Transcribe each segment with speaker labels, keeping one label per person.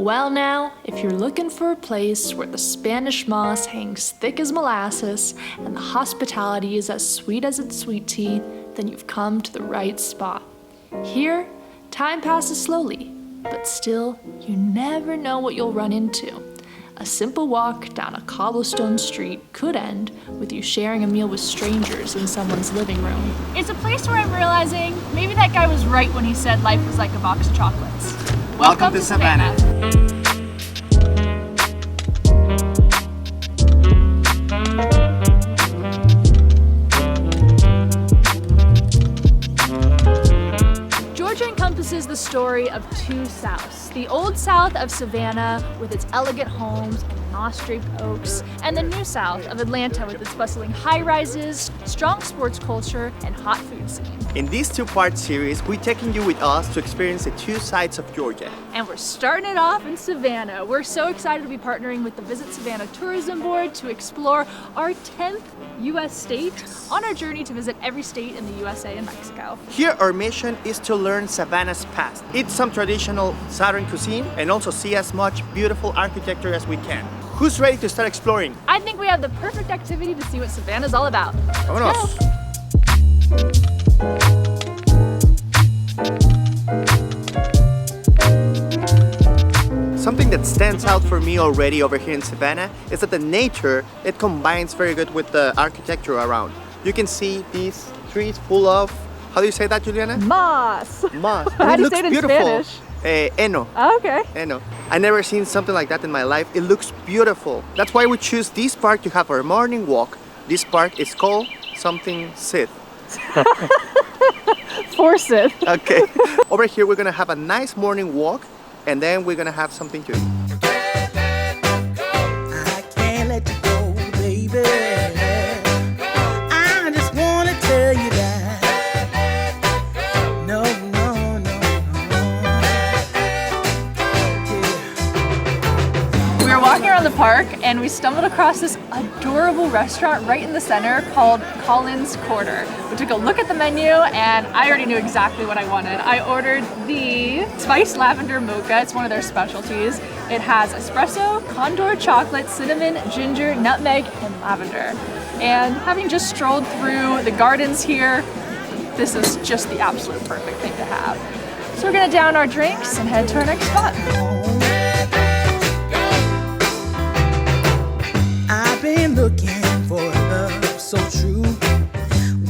Speaker 1: Well now, if you're looking for a place where the Spanish moss hangs thick as molasses and the hospitality is as sweet as its sweet tea, then you've come to the right spot. Here, time passes slowly, but still, you never know what you'll run into. A simple walk down a cobblestone street could end with you sharing a meal with strangers in someone's living room.
Speaker 2: It's a place where I'm realizing maybe that guy was right when he said life was like a box of chocolates. Welcome to Savannah. Georgia encompasses the story of two Souths. The old South of Savannah with its elegant homes and moss-draped oaks, and the new South of Atlanta with its bustling high-rises, strong sports culture, and hot food scene.
Speaker 3: In this two-part series, we're taking you with us to experience the two sides of Georgia.
Speaker 2: And we're starting it off in Savannah. We're so excited to be partnering with the Visit Savannah Tourism Board to explore our 10th U.S. state on our journey to visit every state in the USA and Mexico.
Speaker 3: Here, our mission is to learn Savannah's past, eat some traditional Southern cuisine, and also see as much beautiful architecture as we can. Who's ready to start exploring?
Speaker 2: I think we have the perfect activity to see what Savannah's all about.
Speaker 3: Vámonos! Something that stands out for me already over here in Savannah is that the nature, it combines very good with the architecture around. You can see these trees full of, how do you say that, Juliana?
Speaker 2: Moss.
Speaker 3: Moss.
Speaker 2: How do you
Speaker 3: looks
Speaker 2: say it in
Speaker 3: beautiful.
Speaker 2: Spanish?
Speaker 3: Heno.
Speaker 2: Oh, okay.
Speaker 3: Heno. I never seen something like that in my life. It looks beautiful. That's why we choose this park to have our morning walk. This park is called something Sith.
Speaker 2: Forsyth.
Speaker 3: Okay. Over here we're gonna have a nice morning walk and then we're gonna have something to eat.
Speaker 4: I can't let you go, baby. I just wanna tell you that. No, no, no, no.
Speaker 2: We were walking around the park and we stumbled across this adorable restaurant right in the center called Collins Quarter. We took a look at the menu and I already knew exactly what I wanted. I ordered the spiced lavender mocha. It's one of their specialties. It has espresso, condor chocolate, cinnamon, ginger, nutmeg, and lavender. And having just strolled through the gardens here, this is just the absolute perfect thing to have. So we're gonna down our drinks and head to our next spot.
Speaker 4: I've been looking for love so true.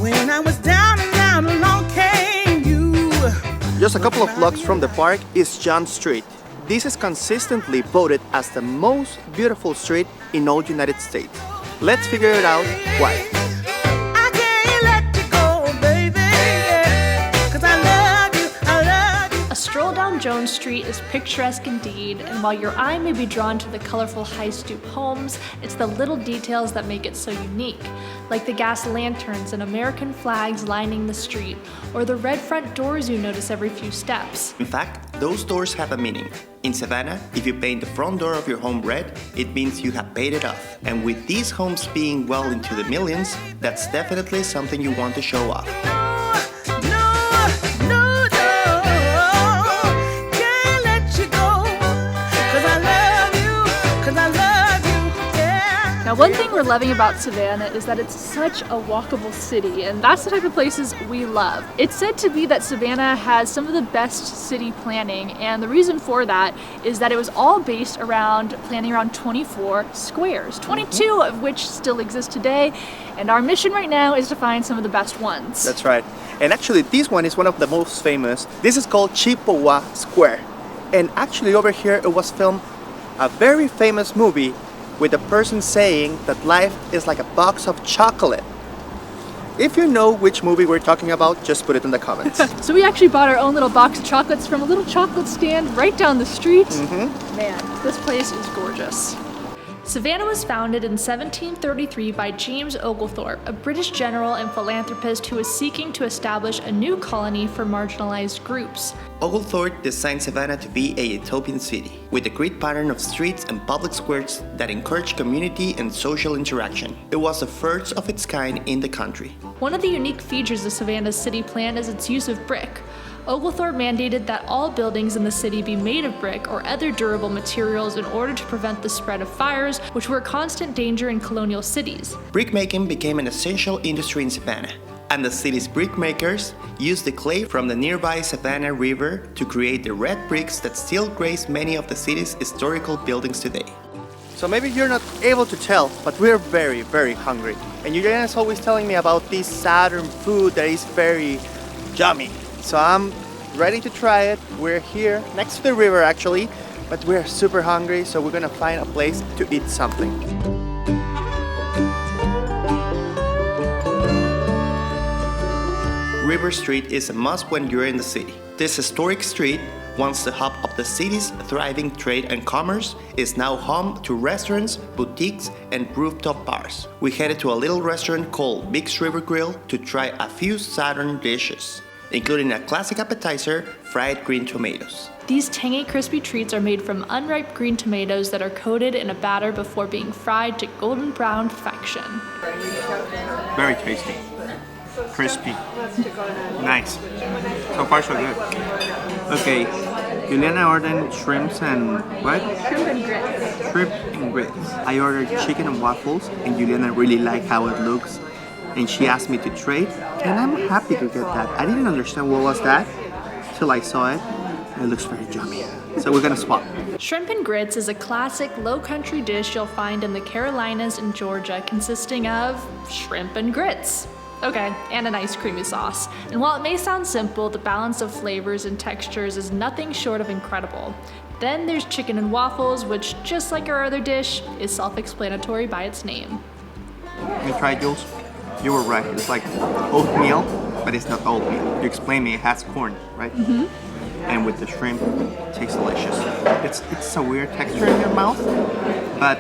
Speaker 4: When I was down and out, along came you.
Speaker 3: Just a couple of blocks from the park is John Street. This is consistently voted as the most beautiful street in all United States. Let's figure it out why.
Speaker 4: I can't let you go, baby, 'cause I love you, I love you.
Speaker 1: A stroll down Jones Street is picturesque indeed, and while your eye may be drawn to the colorful high-stoop homes, it's the little details that make it so unique, like the gas lanterns and American flags lining the street, or the red front doors you notice every few steps.
Speaker 5: In fact, those doors have a meaning. In Savannah, if you paint the front door of your home red, it means you have paid it off. And with these homes being well into the millions, that's definitely something you want to show off.
Speaker 2: Now, one thing we're loving about Savannah is that it's such a walkable city, and that's the type of places we love. It's said to be that Savannah has some of the best city planning, and the reason for that is that it was all based around planning around 24 squares, 22 of which still exist today, and our mission right now is to find some of the best ones.
Speaker 3: That's right. And actually this one is one of the most famous. This is called Chippewa Square. And actually over here it was filmed a very famous movie with a person saying that life is like a box of chocolate. If you know which movie we're talking about, just put it in the comments.
Speaker 2: So we actually bought our own little box of chocolates from a little chocolate stand right down the street. Man, this place is gorgeous.
Speaker 1: Savannah was founded in 1733 by James Oglethorpe, a British general and philanthropist who was seeking to establish a new colony for marginalized groups.
Speaker 5: Oglethorpe designed Savannah to be a utopian city, with a great pattern of streets and public squares that encourage community and social interaction. It was the first of its kind in the country.
Speaker 1: One of the unique features of Savannah's city plan is its use of brick. Oglethorpe mandated that all buildings in the city be made of brick or other durable materials in order to prevent the spread of fires, which were a constant danger in colonial cities.
Speaker 5: Brickmaking became an essential industry in Savannah, and the city's brickmakers used the clay from the nearby Savannah River to create the red bricks that still grace many of the city's historical buildings today.
Speaker 3: So maybe you're not able to tell, but we're very, very hungry. And Juliana's always telling me about this southern food that is very yummy. So I'm ready to try it. We're here next to the river actually, but we're super hungry, so we're gonna find a place to eat something.
Speaker 5: River Street is a must when you're in the city. This historic street, once the hub of the city's thriving trade and commerce, is now home to restaurants, boutiques, and rooftop bars. We headed to a little restaurant called Big's River Grill to try a few southern dishes, including a classic appetizer, fried green tomatoes.
Speaker 1: These tangy, crispy treats are made from unripe green tomatoes that are coated in a batter before being fried to golden brown perfection.
Speaker 3: Very tasty. Crispy. Nice. So far so good. Okay, Juliana ordered shrimps and what?
Speaker 2: Shrimp and grits.
Speaker 3: Shrimp and grits. I ordered chicken and waffles, and Juliana really liked how it looks, and she asked me to trade, and I'm happy to get that. I didn't understand what was that till I saw it, and it looks very yummy. So we're gonna swap.
Speaker 1: Shrimp and grits is a classic low-country dish you'll find in the Carolinas and Georgia, consisting of shrimp and grits. Okay, and a nice creamy sauce. And while it may sound simple, the balance of flavors and textures is nothing short of incredible. Then there's chicken and waffles, which, just like our other dish, is self-explanatory by its name.
Speaker 3: You tried, Jules? You were right. It's like oatmeal, but it's not oatmeal. You explained me it has corn, right? Mm-hmm. And with the shrimp, it tastes delicious. It's a weird texture in your mouth, but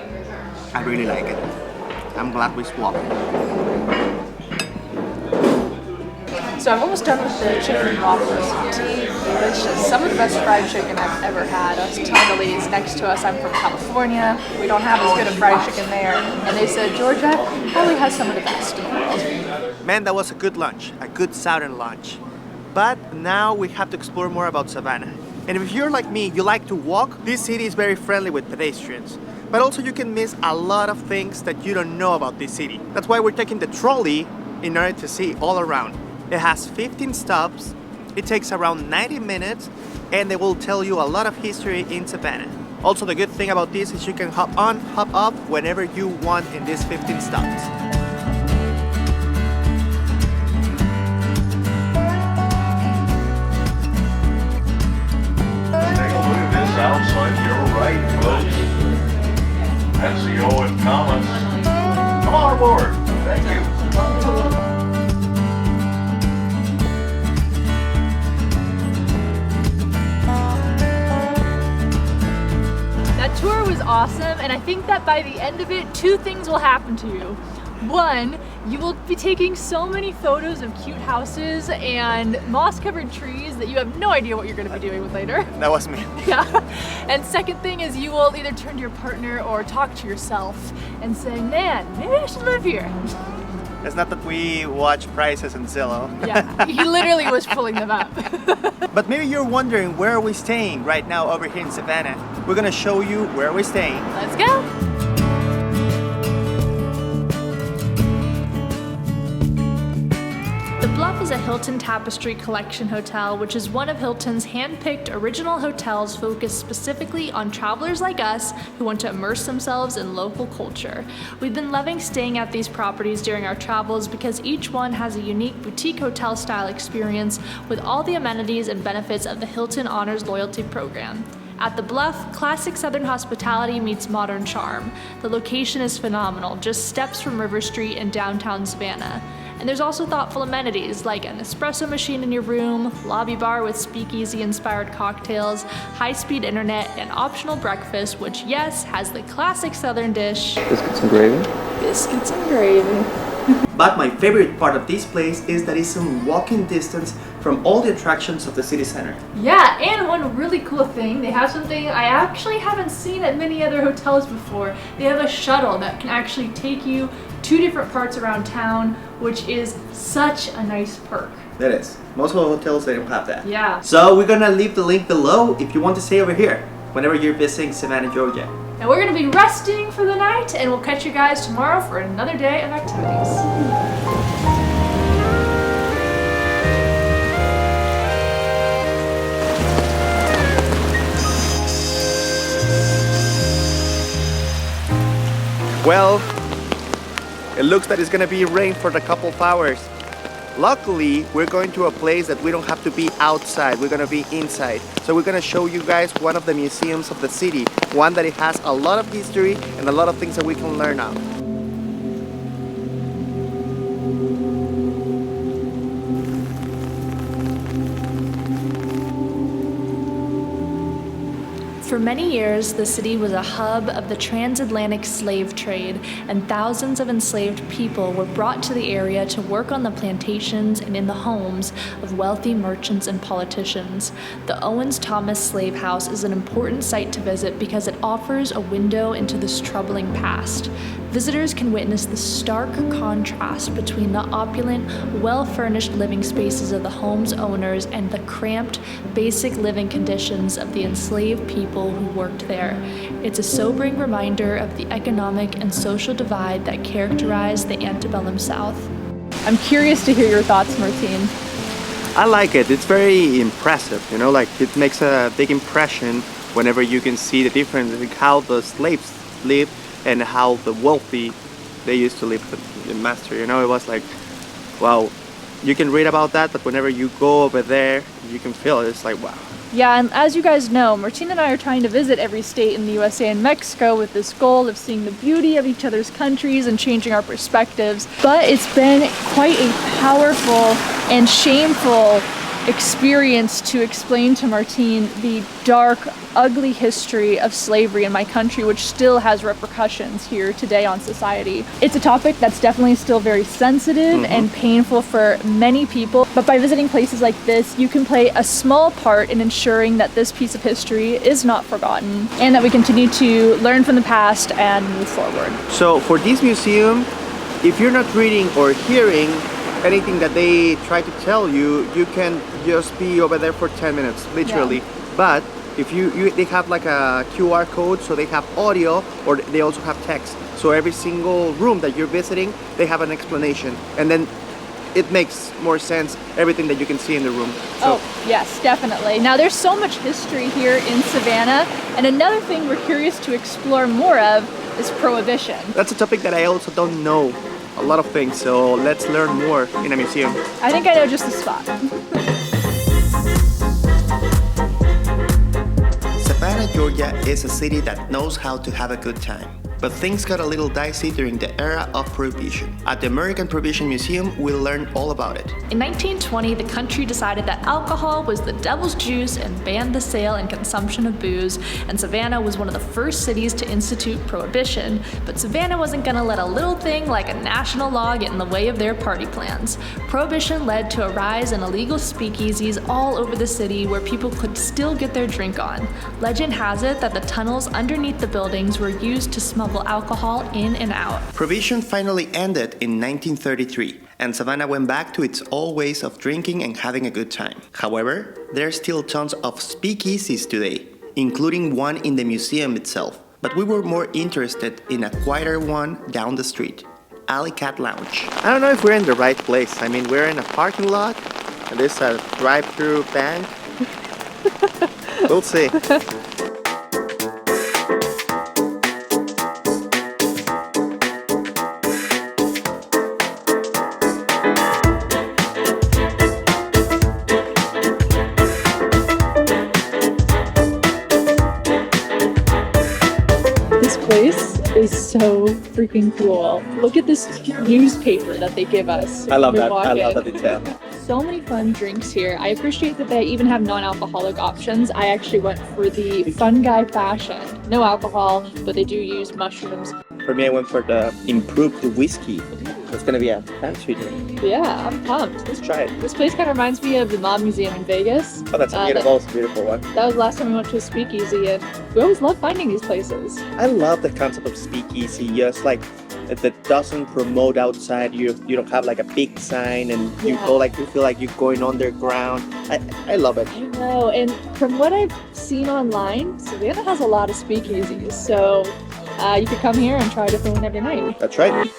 Speaker 3: I really like it. I'm glad we swapped.
Speaker 2: So I'm almost done with the chicken and waffles. Delicious. Some of the best fried chicken I've ever had. I was telling the ladies next to us, I'm from California. We don't have as good a fried chicken there. And they said, Georgia probably has some of the best in the world.
Speaker 3: Man, that was a good lunch, a good southern lunch. But now we have to explore more about Savannah. And if you're like me, you like to walk, this city is very friendly with pedestrians. But also you can miss a lot of things that you don't know about this city. That's why we're taking the trolley in order to see all around. It has 15 stops, it takes around 90 minutes, and they will tell you a lot of history in Savannah. Also, the good thing about this is you can hop on, hop off whenever you want in these 15 stops.
Speaker 6: Take a look at this outside your right, folks. That's the Owens Commons. Come on aboard. Thank you.
Speaker 2: That tour was awesome, and I think that by the end of it, two things will happen to you. One, you will be taking so many photos of cute houses and moss-covered trees that you have no idea what you're going to be doing with later.
Speaker 3: That was me.
Speaker 2: Yeah. And second thing is you will either turn to your partner or talk to yourself and say, man, maybe I should live here.
Speaker 3: It's not that we watch prices on Zillow.
Speaker 2: Yeah, he literally was pulling them up.
Speaker 3: But maybe you're wondering where are we staying right now over here in Savannah. We're gonna show you where we're staying.
Speaker 2: Let's go.
Speaker 1: The Bluff is a Hilton Tapestry Collection hotel, which is one of Hilton's hand-picked original hotels focused specifically on travelers like us who want to immerse themselves in local culture. We've been loving staying at these properties during our travels because each one has a unique boutique hotel style experience with all the amenities and benefits of the Hilton Honors Loyalty Program. At the Bluff, classic Southern hospitality meets modern charm. The location is phenomenal, just steps from River Street in downtown Savannah. And there's also thoughtful amenities like an espresso machine in your room, lobby bar with speakeasy-inspired cocktails, high-speed internet, and optional breakfast, which, yes, has the classic Southern dish.
Speaker 3: Biscuits and gravy.
Speaker 1: Biscuits and gravy.
Speaker 3: But my favorite part of this place is that it's in walking distance from all the attractions of the city center.
Speaker 2: Yeah, and one really cool thing, they have something I actually haven't seen at many other hotels before. They have a shuttle that can actually take you to different parts around town, which is such a nice perk.
Speaker 3: That is. Most of the hotels, they don't have that.
Speaker 2: Yeah.
Speaker 3: So we're gonna leave the link below if you want to stay over here whenever you're visiting Savannah, Georgia.
Speaker 2: And we're gonna be resting for the night, and we'll catch you guys tomorrow for another day of activities.
Speaker 3: Well, it looks that it's gonna be rain for a couple of hours. Luckily, we're going to a place that we don't have to be outside, we're gonna be inside. So we're gonna show you guys one of the museums of the city, one that it has a lot of history and a lot of things that we can learn of.
Speaker 1: For many years, the city was a hub of the transatlantic slave trade, and thousands of enslaved people were brought to the area to work on the plantations and in the homes of wealthy merchants and politicians. The Owens Slave House is an important site to visit because it offers a window into this troubling past. Visitors can witness the stark contrast between the opulent, well-furnished living spaces of the home's owners and the cramped, basic living conditions of the enslaved people who worked there. It's a sobering reminder of the economic and social divide that characterized the antebellum South.
Speaker 2: I'm curious to hear your thoughts, Martine.
Speaker 3: I like it. It's very impressive, you know, like it makes a big impression whenever you can see the difference in how the slaves lived and how the wealthy they used to live with the master. You know, it was like, wow, you can read about that, but whenever you go over there, you can feel it. It's like, wow.
Speaker 2: Yeah, and as you guys know, Martine and I are trying to visit every state in the USA and Mexico with this goal of seeing the beauty of each other's countries and changing our perspectives. But it's been quite a powerful and shameful experience to explain to Martine the dark, ugly history of slavery in my country, which still has repercussions here today on society. It's a topic that's definitely still very sensitive and painful for many people, but by visiting places like this, you can play a small part in ensuring that this piece of history is not forgotten and that we continue to learn from the past and move forward.
Speaker 3: So for this museum, if you're not reading or hearing anything that they try to tell you, you can just be over there for 10 minutes, literally.
Speaker 2: Yeah.
Speaker 3: But if they have like a QR code, so they have audio, or they also have text. So every single room that you're visiting, they have an explanation, and then it makes more sense, everything that you can see in the room. So,
Speaker 2: oh, yes, definitely. Now, there's so much history here in Savannah, and another thing we're curious to explore more of is Prohibition.
Speaker 3: that's a topic that I also don't know a lot of things, so let's learn more in a museum.
Speaker 2: I think I know just the spot.
Speaker 5: Savannah, Georgia is a city that knows how to have a good time. But things got a little dicey during the era of Prohibition. At the American Prohibition Museum, we'll learn all about it.
Speaker 1: In 1920, the country decided that alcohol was the devil's juice and banned the sale and consumption of booze, and Savannah was one of the first cities to institute prohibition. But Savannah wasn't gonna let a little thing like a national law get in the way of their party plans. Prohibition led to a rise in illegal speakeasies all over the city where people could still get their drink on. Legend has it that the tunnels underneath the buildings were used to smuggle alcohol in and out.
Speaker 5: Prohibition finally ended in 1933, and Savannah went back to its old ways of drinking and having a good time. However, there are still tons of speakeasies today, including one in the museum itself. But we were more interested in a quieter one down the street, Alley Cat Lounge.
Speaker 3: I don't know if we're in the right place. I mean, we're in a parking lot, and there's a drive-through bank. We'll see.
Speaker 2: Place is so freaking cool. Look at this newspaper that they give us.
Speaker 3: I love
Speaker 2: when we
Speaker 3: that.
Speaker 2: walk
Speaker 3: I love
Speaker 2: in.
Speaker 3: that detail.
Speaker 2: So many fun drinks here. I appreciate that they even have non-alcoholic options. I actually went for the fun guy fashion. No alcohol, but they do use mushrooms.
Speaker 3: For me, I went for the improved whiskey. It's gonna be a fancy drink.
Speaker 2: Yeah, I'm pumped.
Speaker 3: Let's try it.
Speaker 2: This place kind of reminds me of the Mob Museum in Vegas.
Speaker 3: Oh, that's a beautiful one.
Speaker 2: That was the last time we went to a speakeasy, and we always love finding these places.
Speaker 3: I love the concept of speakeasy, just like that doesn't promote outside. You don't have like a big sign, and you go like you feel like you're going underground. I love it.
Speaker 2: I know, and from what I've seen online, Savannah has a lot of speakeasies, so you could come here and try a different one every night.
Speaker 3: That's right.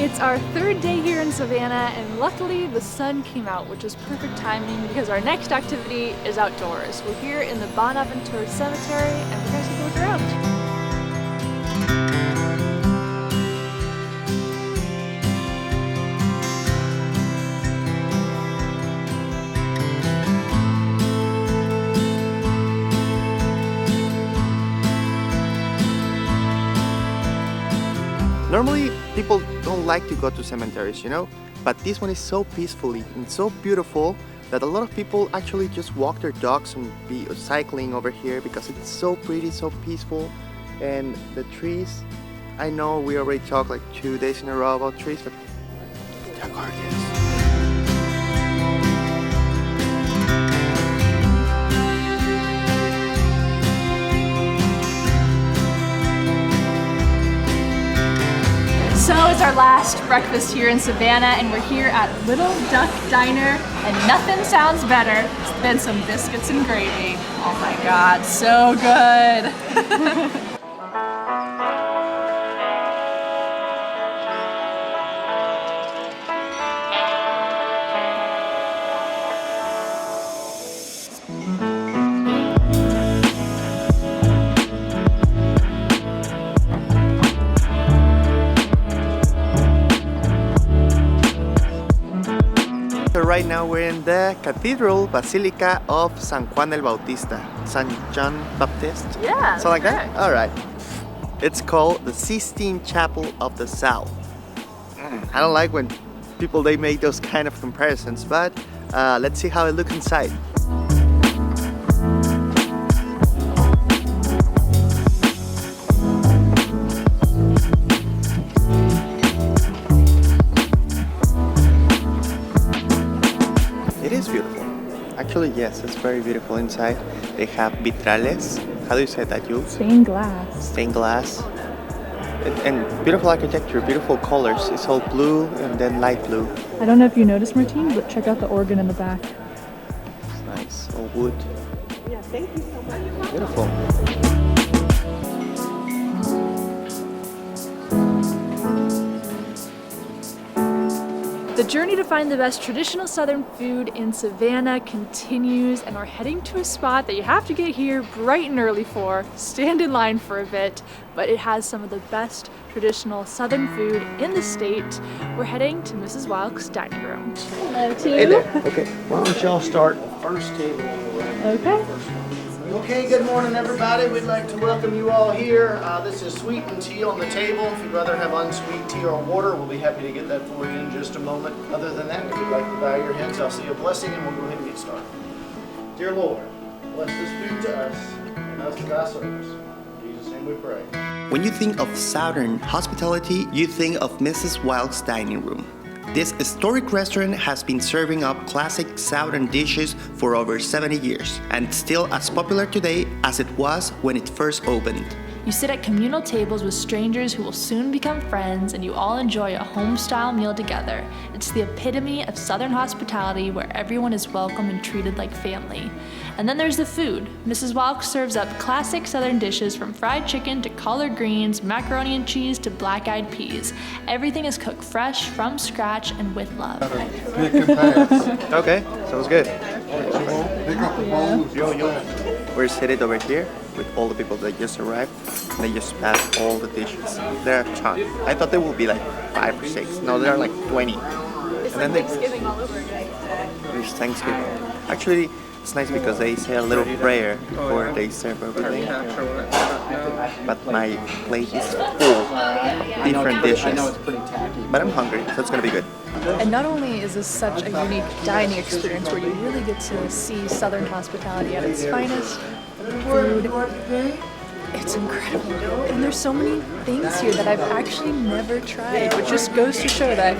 Speaker 2: It's our third day here in Savannah, and luckily the sun came out, which is perfect timing because our next activity is outdoors. We're here in the Aventura Cemetery, and we're going to take a look around.
Speaker 3: Normally, people don't like to go to cemeteries, you know? But this one is so peacefully and so beautiful that a lot of people actually just walk their dogs and be cycling over here because it's so pretty, so peaceful. And the trees, I know we already talked like 2 days in a row about trees, but they're gorgeous.
Speaker 2: So it's our last breakfast here in Savannah, and we're here at Little Duck Diner, and nothing sounds better than some biscuits and gravy. Oh my God, so good.
Speaker 3: Right now we're in the Cathedral Basilica of San Juan el Bautista. San John Baptist?
Speaker 2: Yeah,
Speaker 3: Something like
Speaker 2: correct.
Speaker 3: that? Alright. It's called the Sistine Chapel of the South. I don't like when people they make those kind of comparisons, but let's see how it looks inside. Actually, yes, it's very beautiful inside. They have vitrales. How do you say that, you?
Speaker 2: Stained glass.
Speaker 3: Stained glass. And beautiful architecture, beautiful colors. It's all blue and then light blue.
Speaker 2: I don't know if you noticed, Martine, but check out the organ in the back.
Speaker 3: It's nice, all wood.
Speaker 2: Yeah, thank you so much.
Speaker 3: Beautiful.
Speaker 2: The journey to find the best traditional Southern food in Savannah continues, and we're heading to a spot that you have to get here bright and early for, stand in line for a bit, but it has some of the best traditional Southern food in the state. We're heading to Mrs. Wildks' dining room. Hello, team.
Speaker 3: Hey there. Okay.
Speaker 7: Why don't y'all start the first table on the right?
Speaker 2: Okay.
Speaker 7: Okay, good morning everybody. We'd like to welcome you all here. This is sweetened tea on the table. If you'd rather have unsweet tea or water, we'll be happy to get that for you in just a moment. Other than that, if you'd like to bow your heads, I'll say a blessing and we'll go ahead and get started. Dear Lord, bless this food to us and us to thy service. In Jesus' name we pray.
Speaker 5: When you think of Southern hospitality, you think of Mrs. Wildks' dining room. This historic restaurant has been serving up classic Southern dishes for over 70 years and still as popular today as it was when it first opened.
Speaker 1: You sit at communal tables with strangers who will soon become friends, and you all enjoy a home-style meal together. It's the epitome of Southern hospitality where everyone is welcome and treated like family. And then there's the food. Mrs. Wildks serves up classic Southern dishes from fried chicken to collard greens, macaroni and cheese to black-eyed peas. Everything is cooked fresh, from scratch, and with love.
Speaker 6: Pick and pass.
Speaker 3: Okay, sounds good.
Speaker 6: Pick up the bowls.
Speaker 3: We're seated over here with all the people that just arrived. They just passed all the dishes. There are a ton. I thought there would be like 5 or 6. No, there are like 20.
Speaker 2: It's
Speaker 3: And then
Speaker 2: like Thanksgiving all over again.
Speaker 3: There's Thanksgiving. Actually, it's nice because they say a little prayer before they serve everything. But my plate is full of different dishes.
Speaker 2: bed.
Speaker 3: But I'm hungry, so it's gonna be good.
Speaker 2: And not only is this such a unique dining experience where you really get to see Southern hospitality at its finest, food, it's incredible. And there's so many things here that I've actually never tried, which just goes to show that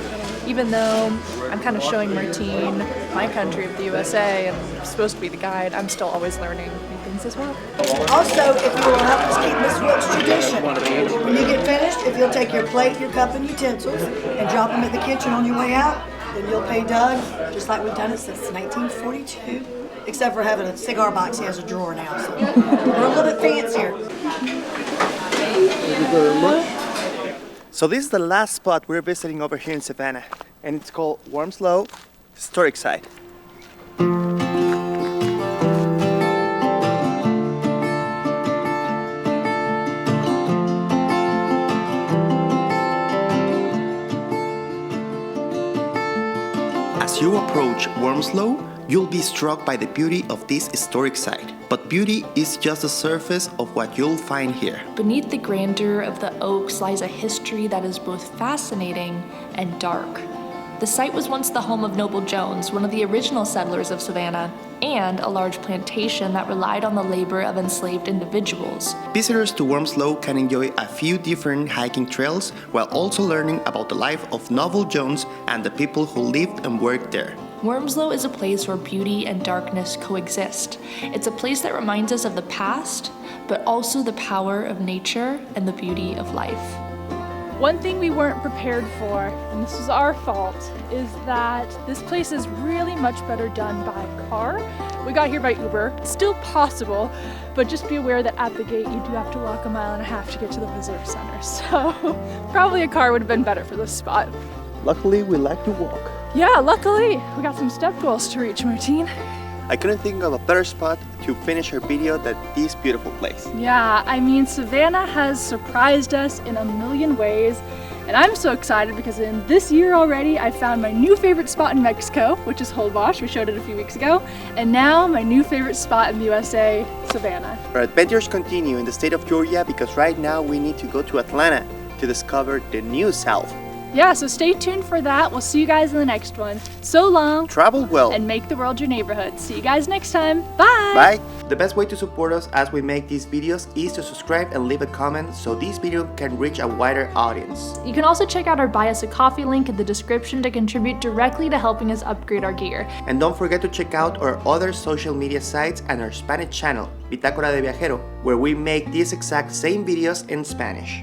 Speaker 2: even though I'm kind of showing Martine my country of the USA and I'm supposed to be the guide, I'm still always learning new things as well.
Speaker 8: Also, if you will help us keep Miss Wilkes' tradition, when you get finished, if you'll take your plate, your cup, and utensils and drop them at the kitchen on your way out, then you'll pay Doug, just like we've done it since 1942. Except for having a cigar box, he has a drawer now, so we're a little bit fancier.
Speaker 3: Thank you very much. So this is the last spot we're visiting over here in Savannah, and it's called Wormslow Historic Site. As you approach Wormslow, you'll be struck by the beauty of this historic site. But beauty is just the surface of what you'll find here.
Speaker 1: Beneath the grandeur of the oaks lies a history that is both fascinating and dark. The site was once the home of Noble Jones, one of the original settlers of Savannah, and a large plantation that relied on the labor of enslaved individuals.
Speaker 5: Visitors to Wormslow can enjoy a few different hiking trails while also learning about the life of Noble Jones and the people who lived and worked there.
Speaker 1: Wormslow is a place where beauty and darkness coexist. It's a place that reminds us of the past, but also the power of nature and the beauty of life.
Speaker 2: One thing we weren't prepared for, and this was our fault, is that this place is really much better done by car. We got here by Uber. It's still possible, but just be aware that at the gate you do have to walk 1.5 miles to get to the visitor center. So probably a car would have been better for this spot.
Speaker 3: Luckily, we like to walk.
Speaker 2: Yeah, luckily we got some step goals to reach, Martine.
Speaker 3: I couldn't think of a better spot to finish our video than this beautiful place.
Speaker 2: Yeah, I mean, Savannah has surprised us in a million ways, and I'm so excited because in this year already I found my new favorite spot in Mexico, which is Holbox. We showed it a few weeks ago, and now my new favorite spot in the USA, Savannah.
Speaker 3: Our adventures continue in the state of Georgia because right now we need to go to Atlanta to discover the new South.
Speaker 2: Yeah, so stay tuned for that. We'll see you guys in the next one. So long.
Speaker 3: Travel well.
Speaker 2: And make the world your neighborhood. See you guys next time. Bye.
Speaker 3: Bye. The best way to support us as we make these videos is to subscribe and leave a comment so this video can reach a wider audience.
Speaker 1: You can also check out our Buy Us a Coffee link in the description to contribute directly to helping us upgrade our gear.
Speaker 3: And don't forget to check out our other social media sites and our Spanish channel, Bitácora de Viajero, where we make these exact same videos in Spanish.